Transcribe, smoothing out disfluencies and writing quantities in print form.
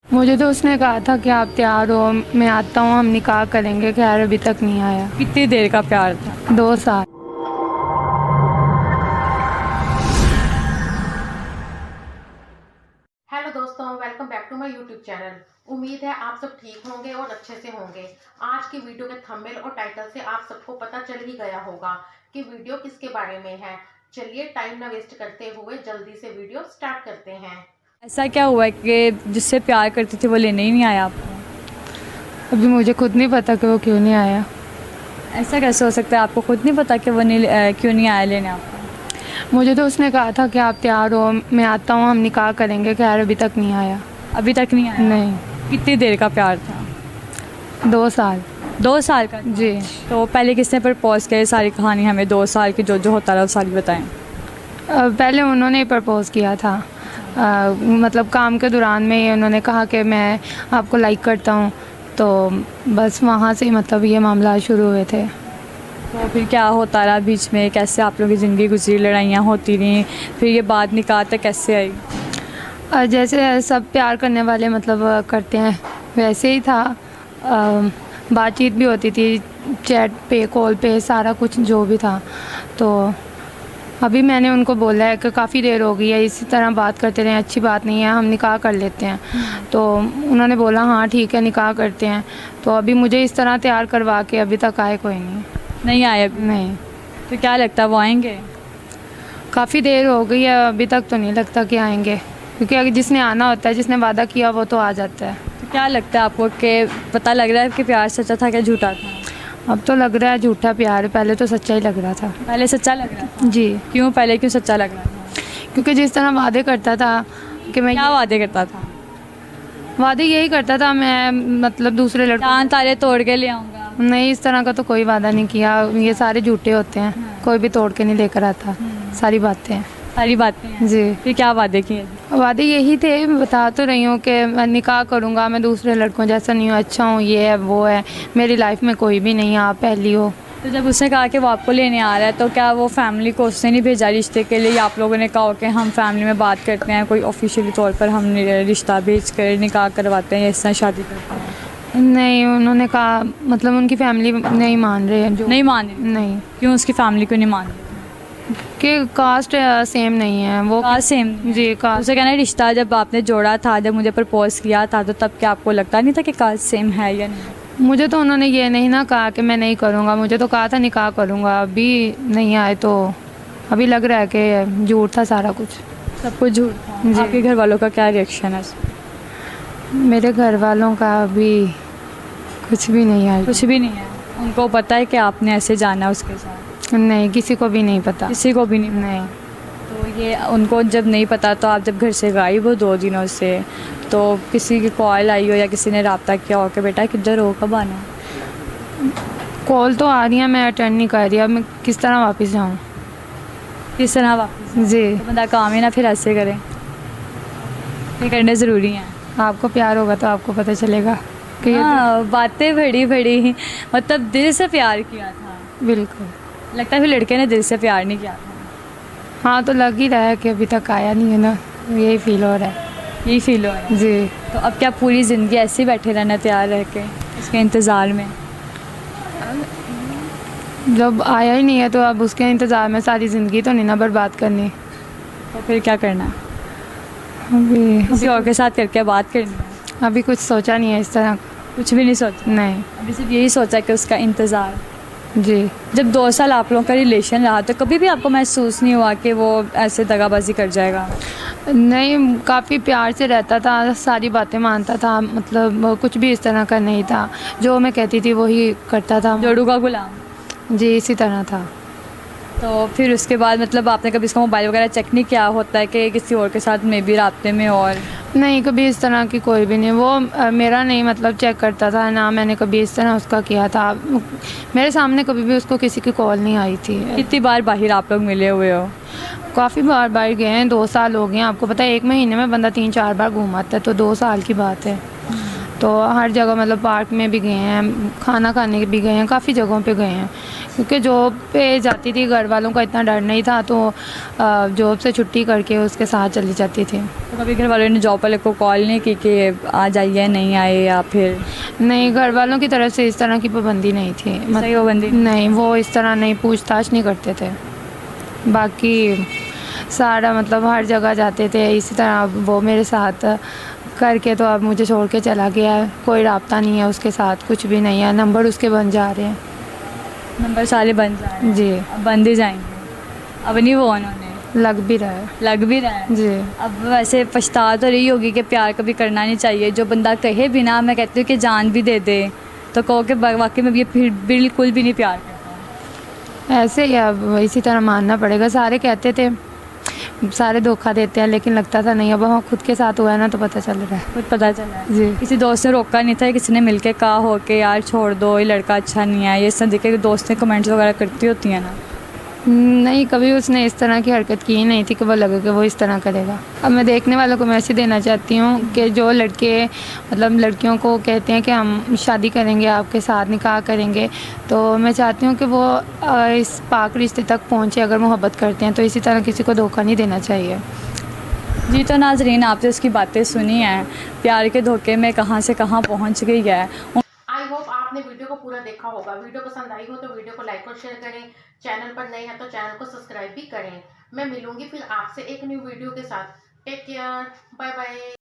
मुझे तो उसने कहा था कि आप तैयार हो, मैं आता हूँ, हम निकाह करेंगे। खैर अभी तक नहीं आया। कितनी देर का प्यार था? 2 साल। हेलो दोस्तों, welcome back to my YouTube channel. उम्मीद है आप सब ठीक होंगे और अच्छे से होंगे। आज की वीडियो के थंबनेल और टाइटल से आप सबको पता चल ही गया होगा कि वीडियो किसके बारे में है। चलिए टाइम ना वेस्ट करते हुए जल्दी से वीडियो स्टार्ट करते हैं। ऐसा क्या हुआ है कि जिससे प्यार करती थी वो लेने ही नहीं आया आपको? अभी मुझे खुद नहीं पता कि वो क्यों नहीं आया। ऐसा कैसे हो सकता है? आपको खुद नहीं पता कि वो क्यों नहीं आया लेने आपको? मुझे तो उसने कहा था कि आप तैयार हो, मैं आता हूँ, हम निकाह करेंगे। खैर अभी तक नहीं आया। अभी तक नहीं आया? नहीं। कितनी देर का प्यार था? 2 साल। 2 साल का? जी। तो पहले किसने प्रपोज किया? सारी कहानी हमें 2 साल की जो जो होता रहा वो सारी बताएं। पहले उन्होंने प्रपोज़ किया था। मतलब काम के दौरान में ही उन्होंने कहा कि मैं आपको लाइक करता हूँ। तो बस वहाँ से मतलब ये मामला शुरू हुए थे। तो फिर क्या होता रहा बीच में? कैसे आप लोगों की ज़िंदगी गुजरी? लड़ाइयाँ होती रहीं, फिर ये बात निकाह तक कैसे आई? जैसे सब प्यार करने वाले मतलब करते हैं वैसे ही था। बातचीत भी होती थी, चैट पे, कॉल पे, सारा कुछ जो भी था। तो अभी मैंने उनको बोला है कि काफ़ी देर हो गई है, इसी तरह बात करते रहे, अच्छी बात नहीं है, हम निकाह कर लेते हैं। तो उन्होंने बोला हाँ ठीक है, निकाह करते हैं। तो अभी मुझे इस तरह तैयार करवा के अभी तक आए कोई नहीं आए अभी? नहीं। तो क्या लगता है वो आएंगे? काफ़ी देर हो गई है, अभी तक तो नहीं लगता कि आएंगे, क्योंकि अगर जिसने आना होता है, जिसने वादा किया वो तो आ जाता है। तो क्या लगता है आपको कि पता लग रहा है कि प्यार सच्चा था क्या झूठा था? अब तो लग रहा है झूठा प्यार है, पहले तो सच्चा ही लग रहा था। पहले सच्चा लग रहा था? जी। क्यों पहले क्यों सच्चा लग रहा था? क्योंकि जिस तरह वादे करता था कि मैं क्या वादे करता था? वादे यही करता था, मैं मतलब दूसरे लड़कों चांद तारे तोड़ के ले आऊँगा। नहीं, इस तरह का तो कोई वादा नहीं किया। ये सारे झूठे होते हैं, कोई भी तोड़ के नहीं लेकर आता। सारी बातें हैं। सारी बातें हैं? जी। फिर क्या वादे किए? वादे यही थे, बता तो रही हूँ कि मैं निकाह करूँगा, मैं दूसरे लड़कों जैसा नहीं हूँ, अच्छा हूँ, ये है वो है, मेरी लाइफ में कोई भी नहीं है, आप पहली हो। तो जब उसने कहा कि वो आपको लेने आ रहा है तो क्या वो फैमिली को उसने नहीं भेजा रिश्ते के लिए, या आप लोगों ने कहा कि हम फैमिली में बात करते हैं, कोई ऑफिशियली तौर पर हम रिश्ता भेज कर निकाह करवाते हैं या इस तरह शादी करते हैं? नहीं, उन्होंने कहा मतलब उनकी फैमिली नहीं मान रही है। जो नहीं मान रही? नहीं, क्यों उसकी फैमिली क्यों नहीं मान रही? कि कास्ट सेम नहीं है वो। Caste same? जी, कास्ट। उसे कहना है रिश्ता जब आपने जोड़ा था, जब मुझे प्रपोज किया था, तो तब क्या आपको लगता नहीं था कि कास्ट सेम है या नहीं? मुझे तो उन्होंने ये नहीं ना कहा कि मैं नहीं करूँगा, मुझे तो कहा था निकाह करूँगा। अभी नहीं आए तो अभी लग रहा है कि झूठ था सारा कुछ। सब कुछ झूठ था? आपके घर वालों का क्या रिएक्शन है? मेरे घर वालों का अभी कुछ भी नहीं आया। कुछ भी नहीं है? उनको पता है कि आपने ऐसे जाना उसके साथ? नहीं, किसी को भी नहीं पता। किसी को भी नहीं? नहीं। तो ये उनको जब नहीं पता, तो आप जब घर से गायब हो 2 दिनों से, तो किसी की कॉल आई हो या किसी ने रब्ता किया हो कि बेटा किधर हो, कब आना? कॉल तो आ रही है, मैं अटेंड नहीं कर रही। अब मैं किस तरह वापस जाऊँ? किस तरह वापस? जी। तो बंदा काम ही ना फिर ऐसे करें, ये करने ज़रूरी हैं। आपको प्यार होगा तो आपको पता चलेगा कि हाँ, बातें बड़ी बड़ी, मतलब दिल से प्यार किया था। बिल्कुल। लगता है फिर लड़के ने दिल से प्यार नहीं किया था। हाँ, तो लग ही रहा है कि अभी तक आया नहीं है ना, यही फील हो रहा है। यही फील हो रहा है? जी। तो अब क्या पूरी ज़िंदगी ऐसे ही बैठे रहना तैयार रह के इसके इंतज़ार में? जब आया ही नहीं है तो अब उसके इंतज़ार में सारी ज़िंदगी तो नहीं ना बर्बाद करनी। तो फिर क्या करना है? अभी किसी और के साथ करके बात करनी है? अभी कुछ सोचा नहीं है इस तरह। कुछ भी नहीं सोचा? नहीं। अभी सिर्फ यही सोचा कि उसका इंतज़ार। जी। जब 2 साल आप लोगों का रिलेशन रहा तो कभी भी आपको महसूस नहीं हुआ कि वो ऐसे दगाबाजी कर जाएगा? नहीं, काफ़ी प्यार से रहता था, सारी बातें मानता था, मतलब कुछ भी इस तरह का नहीं था। जो मैं कहती थी वही करता था। जोड़ू का गुलाम? जी, इसी तरह था। तो फिर उसके बाद मतलब आपने कभी इसका मोबाइल वगैरह चेक नहीं किया? होता है कि किसी और के साथ में भी राब्ते में? और नहीं, कभी इस तरह की कोई भी नहीं। वो मेरा नहीं मतलब चेक करता था ना, मैंने कभी इस तरह उसका किया था। मेरे सामने कभी भी उसको किसी की कॉल नहीं आई थी। कितनी बार बाहर आप लोग मिले हुए हो? काफ़ी बार बाहर गए हैं, 2 साल हो गए हैं। आपको पता है 1 महीने में बंदा 3-4 बार घूम आता है, तो 2 साल की बात है। तो हर जगह मतलब पार्क में भी गए हैं, खाना खाने भी गए हैं, काफ़ी जगहों पे गए हैं। क्योंकि जॉब पे जाती थी, घर वालों का इतना डर नहीं था, तो जॉब से छुट्टी करके उसके साथ चली जाती थी। तो कभी घर वालों ने जॉब वाले को कॉल नहीं की कि आ जाइए, नहीं आए, या फिर? नहीं, घर वालों की तरफ से इस तरह की पाबंदी नहीं थी। सही पाबंदी नहीं, वो इस तरह नहीं पूछताछ नहीं करते थे। बाकी सारा मतलब हर जगह जाते थे इसी तरह। वो मेरे साथ करके तो अब मुझे छोड़ के चला गया है, कोई राब्ता नहीं है उसके साथ, कुछ भी नहीं है। नंबर उसके बन जा रहे हैं। नंबर सारे बंद जा रहे हैं? जी, अब बंद ही जाएंगे। अब नहीं वो उन्होंने लग भी रहा है। लग भी रहा है। जी। अब वैसे पछता तो रही होगी कि प्यार कभी करना नहीं चाहिए। जो बंदा कहे बिना, मैं कहती हूँ कि जान भी दे दे, तो कहो कि वाकई में ये फिर बिल्कुल भी नहीं प्यार करता। ऐसे ही अब इसी तरह मानना पड़ेगा। सारे कहते थे, सारे धोखा देते हैं, लेकिन लगता था नहीं। अब हम खुद के साथ हुआ है ना, तो पता चल रहा है। खुद पता चला है। जी। किसी दोस्त ने रोका नहीं था, किसी ने मिलके कहा हो कि यार छोड़ दो, ये लड़का अच्छा नहीं है, ये सब देखे दोस्तें कमेंट्स वगैरह करती होती हैं ना? नहीं, कभी उसने इस तरह की हरकत की ही नहीं थी कि वो लगे कि वो इस तरह करेगा। अब मैं देखने वालों को मैसेज देना चाहती हूँ कि जो लड़के मतलब लड़कियों को कहते हैं कि हम शादी करेंगे, आपके साथ निकाह करेंगे, तो मैं चाहती हूँ कि वो इस पाक रिश्ते तक पहुँचे। अगर मोहब्बत करते हैं तो इसी तरह किसी को धोखा नहीं देना चाहिए। जी, तो नाजरीन, आपने उसकी बातें सुनी हैं, प्यार के धोखे में कहाँ से कहाँ पहुँच गई है। आई होप आपने वीडियो को पूरा देखा होगा। वीडियो पसंद आई हो तो वीडियो को लाइक और शेयर करें। चैनल पर नए हैं तो चैनल को सब्सक्राइब भी करें। मैं मिलूंगी फिर आपसे एक न्यू वीडियो के साथ। Take care, bye bye.